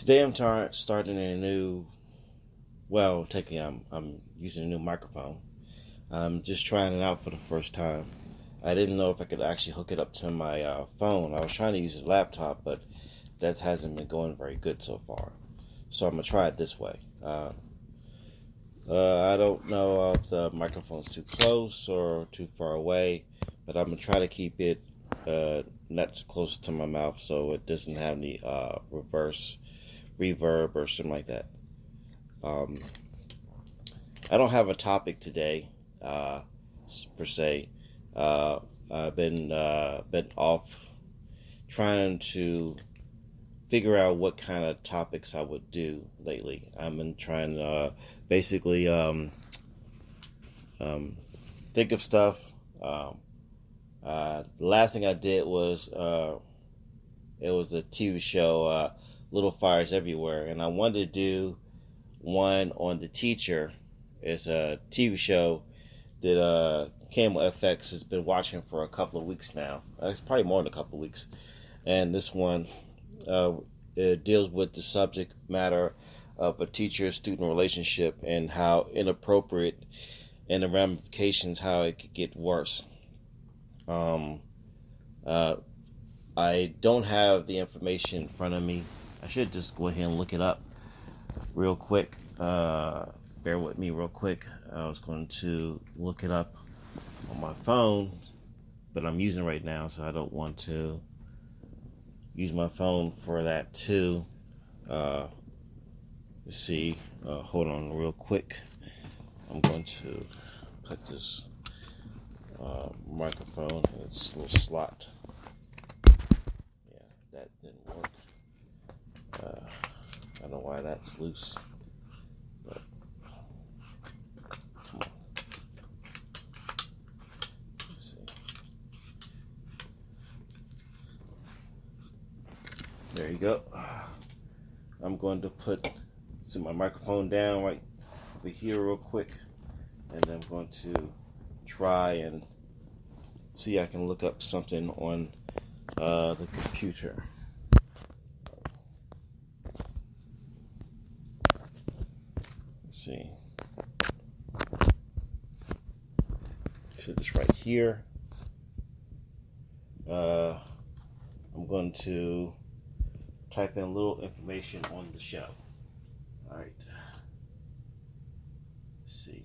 Today starting a new. Well, technically, I'm using a new microphone. I'm just trying it out for the first time. I didn't know if I could actually hook it up to my phone. I was trying to use a laptop, but that hasn't been going very good so far. So I'm gonna try it this way. I don't know if the microphone's too close or too far away, but I'm gonna try to keep it not too close to my mouth so it doesn't have any reverse reverb or something like that. Um, I don't have a topic today, uh, per se. I've been off trying to figure out what kind of topics I would do lately. I've been trying to basically um, think of stuff. The last thing I did was it was a TV show, Little Fires Everywhere, and I wanted to do one on The Teacher. It's a TV show that Camel FX has been watching for a couple of weeks now. It's probably more than a couple of weeks. And this one uh, it deals with the subject matter of a teacher-student relationship and how inappropriate and the ramifications how it could get worse. Um, uh, I don't have the information in front of me. I should just go ahead and look it up real quick. Bear with me real quick. I was going to look it up on my phone, but I'm using it right now, so I don't want to use my phone for that too. Uh, let's see. Hold on real quick. I'm going to put this microphone in its little slot. Yeah, that didn't work. I don't know why that's loose. But come on. Let's see. There you go. I'm going to set my microphone down right over here real quick, and then I'm going to try and see I can look up something on the computer. Let's see. So this right here. I'm going to type in a little information on the show. All right. Let's see.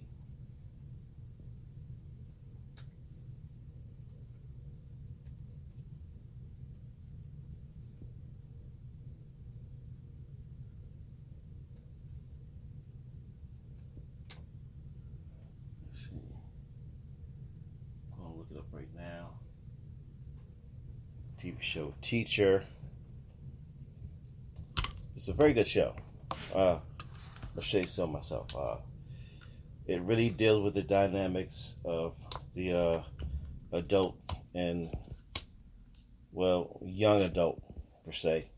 Let's see. I'm going to look it up right now. TV show Teacher. It's a very good show. I'll say so myself. It really deals with the dynamics of the adult and, well, young adult per se,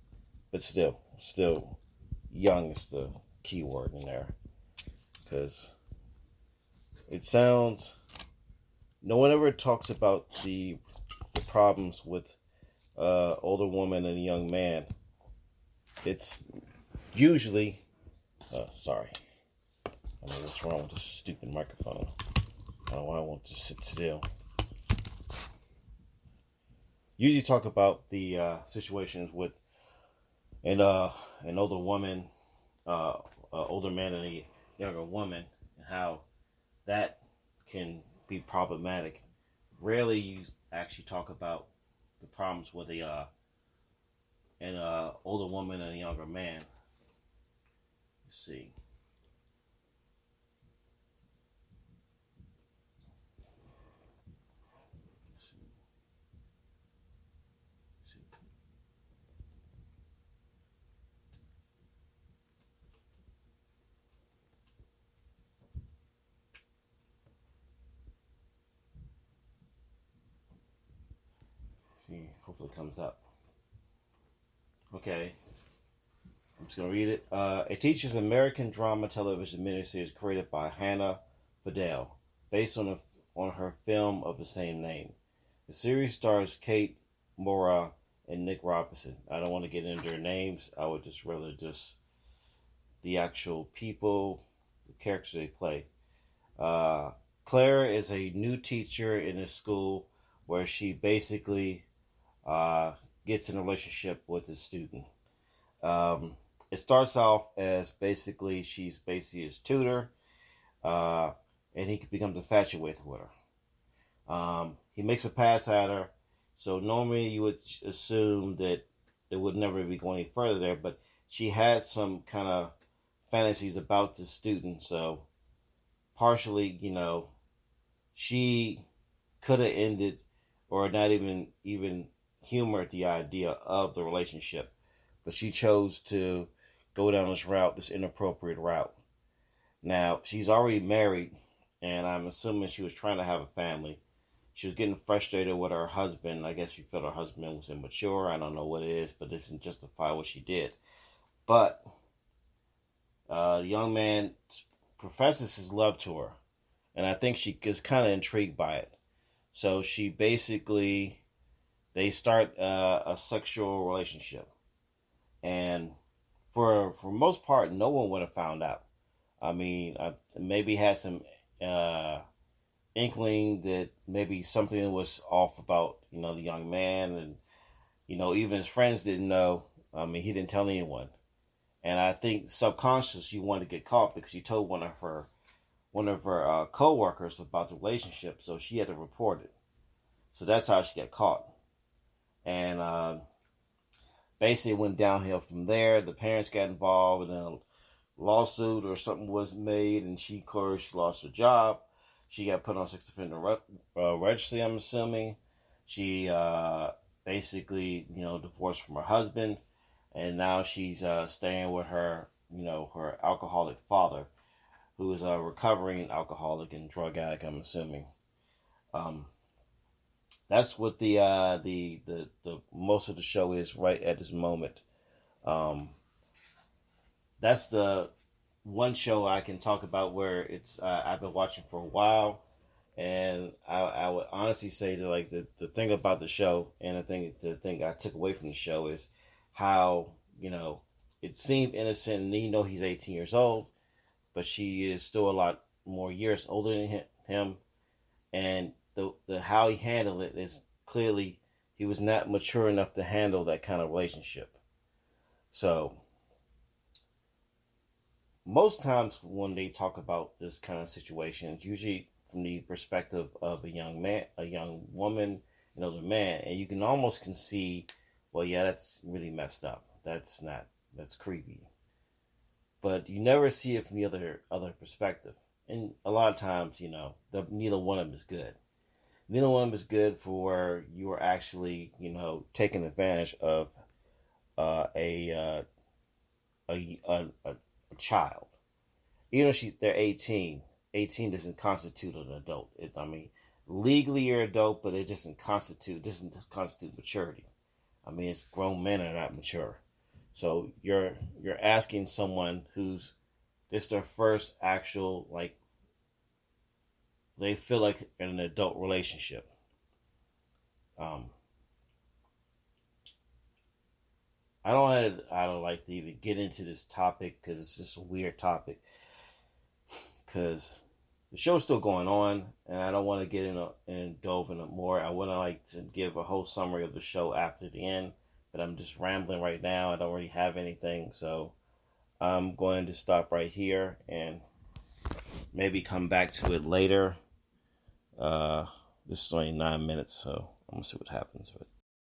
but still young is the key word in there, because it sounds. No one ever talks about the problems with older woman and a young man. It's usually, sorry, I don't know what's wrong with this stupid microphone. I don't know why I want to sit still. Usually talk about the situations with an older woman, older man and a younger woman, and how that can be problematic. Rarely you actually talk about the problems with an older woman and a younger man. Let's see. Hopefully it comes up. Okay. I'm just going to read it. A Teacher's American drama television miniseries created by Hannah Fidel, based on her film of the same name. The series stars Kate Mora and Nick Robinson. I don't want to get into their names. I would just rather just the actual people, the characters they play. Uh, Claire is a new teacher in a school where she basically uh, gets in a relationship with a student. Um, it starts off as basically she's basically his tutor, uh, and he becomes infatuated with her. He makes a pass at her, so normally you would assume that it would never be going any further there, but she had some kind of fantasies about the student, so partially, she could have ended or not even humored the idea of the relationship, but she chose to go down this route, this inappropriate route. Now she's already married, and I'm assuming she was trying to have a family. She was getting frustrated with her husband. I guess she felt her husband was immature. I don't know what it is, but this doesn't justify what she did. But the young man professes his love to her, and I think she is kind of intrigued by it. So she basically they start a sexual relationship, and for most part, no one would have found out. I mean, I maybe had some uh, inkling that maybe something was off about the young man, and even his friends didn't know. I mean, he didn't tell anyone, and I think subconsciously she wanted to get caught because she told one of her co-workers about the relationship, so she had to report it. So that's how she got caught, and basically went downhill from there. The parents got involved, and then a lawsuit or something was made, and of course, she lost her job. She got put on sex offender registry, I'm assuming. She basically, divorced from her husband, and now she's staying with her alcoholic father, who is a recovering alcoholic and drug addict, I'm assuming. Um, that's what the most of the show is right at this moment. Um, that's the one show I can talk about where it's I've been watching for a while, and I would honestly say that like the thing about the show and the thing I took away from the show is how it seemed innocent, and he's 18 years old, but she is still a lot more years older than him, and the how he handled it is clearly he was not mature enough to handle that kind of relationship. So most times when they talk about this kind of situation, it's usually from the perspective of a young man, a young woman, an older man, and you can almost concede, well, yeah, that's really messed up. That's creepy. But you never see it from the other perspective. And a lot of times, neither one of them is good. Neither one of them is good for you are actually, taking advantage of uh, a, uh, a child. Even if they're 18, 18 doesn't constitute an adult. I mean, legally you're an adult, but it doesn't constitute maturity. I mean, it's grown men are not mature. So you're asking someone who's this their first actual like they feel like in an adult relationship. Um, I don't like to even get into this topic because it's just a weird topic. Because the show's still going on, and I don't want to get in and dove into more. I would like to give a whole summary of the show after the end, but I'm just rambling right now. I don't really have anything, so I'm going to stop right here and maybe come back to it later. This is only 9 minutes, so I'm gonna see what happens. But